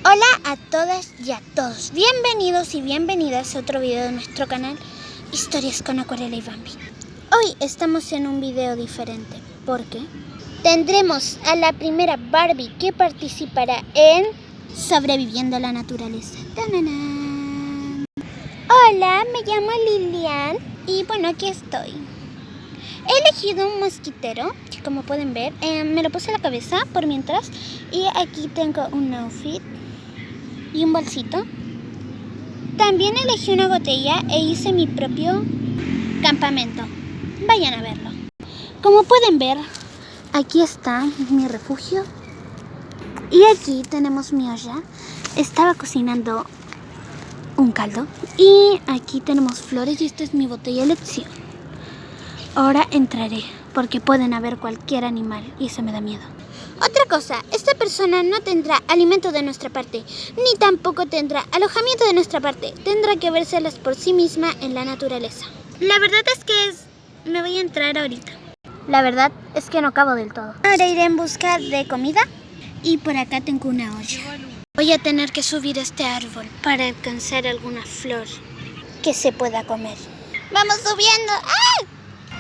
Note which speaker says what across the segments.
Speaker 1: Hola a todas y a todos, bienvenidos y bienvenidas a otro video de nuestro canal Historias con Acuarela y Bambi. Hoy estamos en un video diferente porque tendremos a la primera Barbie que participará en Sobreviviendo a la Naturaleza. ¡Tananán! Hola, me llamo Lilian y bueno, aquí estoy. He elegido un mosquitero, que como pueden ver, me lo puse a la cabeza por mientras. Y aquí tengo un outfit y un bolsito. También elegí una botella e hice mi propio campamento. Vayan a verlo. Como pueden ver, aquí está mi refugio. Y aquí tenemos mi olla. Estaba cocinando un caldo. Y aquí tenemos flores y esta es mi botella de elección. Ahora entraré porque pueden haber cualquier animal y eso me da miedo. Otra cosa, esta persona no tendrá alimento de nuestra parte, ni tampoco tendrá alojamiento de nuestra parte. Tendrá que vérselas por sí misma en la naturaleza. La verdad es que me voy a entrar ahorita. La verdad es que no acabo del todo. Ahora iré en busca de comida y por acá tengo una olla. Voy a tener que subir este árbol para alcanzar alguna flor que se pueda comer. ¡Vamos subiendo! ¡Ah!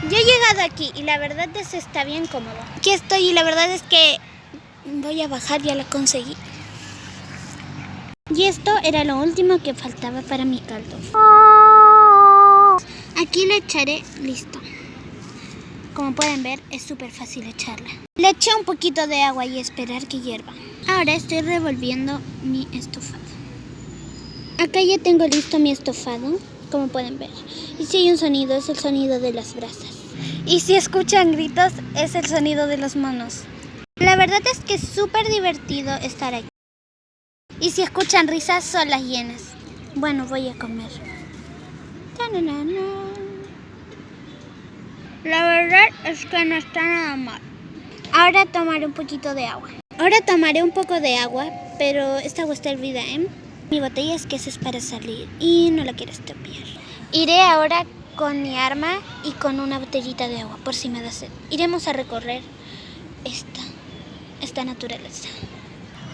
Speaker 1: Yo he llegado aquí y la verdad es que está bien cómodo. Aquí estoy y la verdad es que voy a bajar, ya la conseguí. Y esto era lo último que faltaba para mi caldo. Aquí le echaré, listo. Como pueden ver, es súper fácil echarla. Le eché un poquito de agua y esperar que hierva. Ahora estoy revolviendo mi estofado. Acá ya tengo listo mi estofado, como pueden ver. Y si hay un sonido, es el sonido de las brasas. Y si escuchan gritos, es el sonido de los monos. La verdad es que es súper divertido estar aquí. Y si escuchan risas, son las hienas. Bueno, voy a comer. La verdad es que no está nada mal. Ahora tomaré un poquito de agua. Ahora tomaré un poco de agua, pero esta agua está hervida, ¿eh? Mi botella es que eso es para salir y no la quiero estropear. Iré ahora con mi arma y con una botellita de agua, por si me da sed. Iremos a recorrer esta naturaleza.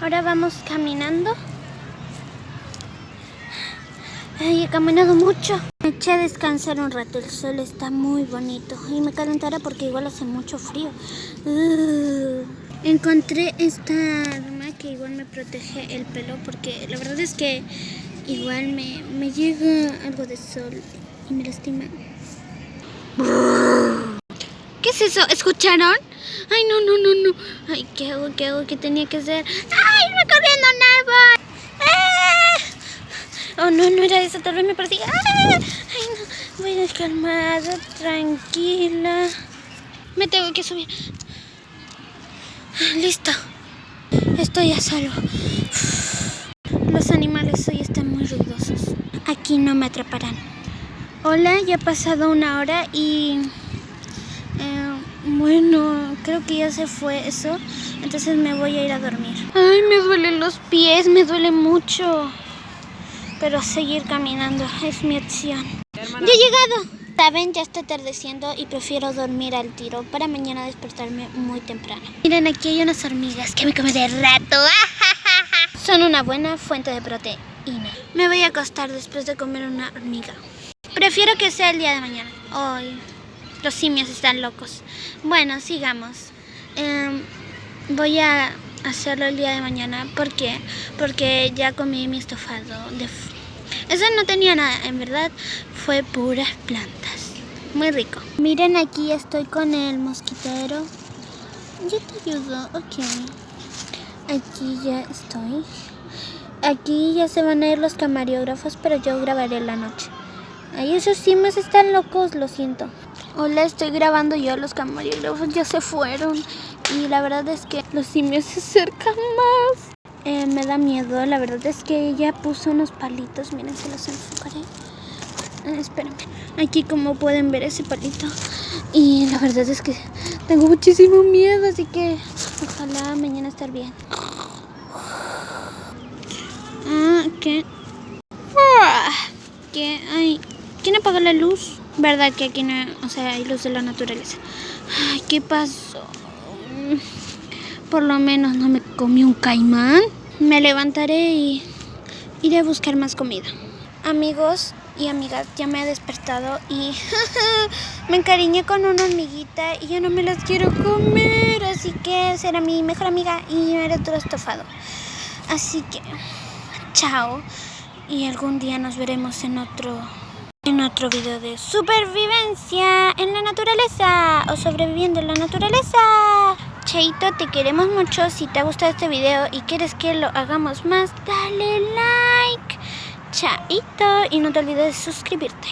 Speaker 1: Ahora vamos caminando. Ay, he caminado mucho. Me eché a descansar un rato, el sol está muy bonito. Y me calentará porque igual hace mucho frío. Encontré esta arma que igual me protege el pelo porque la verdad es que igual me llega algo de sol y me lastima. ¿Qué es eso? ¿Escucharon? Ay, no. Ay, ¿qué hago? ¿Qué tenía que hacer? ¡Ay, me corriendo un árbol! Oh, no era eso, tal vez me persiga. Ay, no, voy descalmada, tranquila. Me tengo que subir. Listo. Estoy a salvo. Los animales hoy están muy ruidosos. Aquí no me atraparán. Hola, ya ha pasado una hora y... bueno, creo que ya se fue eso. Entonces me voy a ir a dormir. Ay, me duelen los pies, me duele mucho. Pero seguir caminando es mi opción. ¡Ya he llegado! Saben, ya está atardeciendo y prefiero dormir al tiro para mañana despertarme muy temprano. Miren, aquí hay unas hormigas que me comen de rato. Son una buena fuente de proteína. Me voy a acostar después de comer una hormiga. Prefiero que sea el día de mañana. Hoy los simios están locos. Bueno, sigamos. Voy a hacerlo el día de mañana. ¿Por qué? Porque ya comí mi estofado. Eso no tenía nada, en verdad fue puras plantas. Muy rico. Miren, aquí estoy con el mosquitero. Yo te ayudo, ok. Aquí ya estoy. Aquí ya se van a ir los camarógrafos, pero yo grabaré la noche. Ay, esos simios están locos, lo siento. Hola, estoy grabando yo, los camarógrafos ya se fueron. Y la verdad es que los simios se acercan más. Me da miedo, la verdad es que ella puso unos palitos. Miren, se los enfocaré. Espérenme. Aquí como pueden ver ese palito. Y la verdad es que tengo muchísimo miedo, así que ojalá mañana estar bien. Ay, ¿quién apagó la luz? ¿Verdad que aquí no, o sea, hay luz de la naturaleza? Ay, ¿qué pasó? Por lo menos no me comí un caimán. me levantaré y iré a buscar más comida. Amigos y amigas, ya me he despertado y me encariñé con una hormiguita y ya no me las quiero comer, así que será mi mejor amiga y me haré todo estofado. Así que, chao, y algún día nos veremos en otro video de supervivencia en la naturaleza o sobreviviendo en la naturaleza. Chaito, te queremos mucho. Si te ha gustado este video y quieres que lo hagamos más, dale like. Chaito, y no te olvides de suscribirte.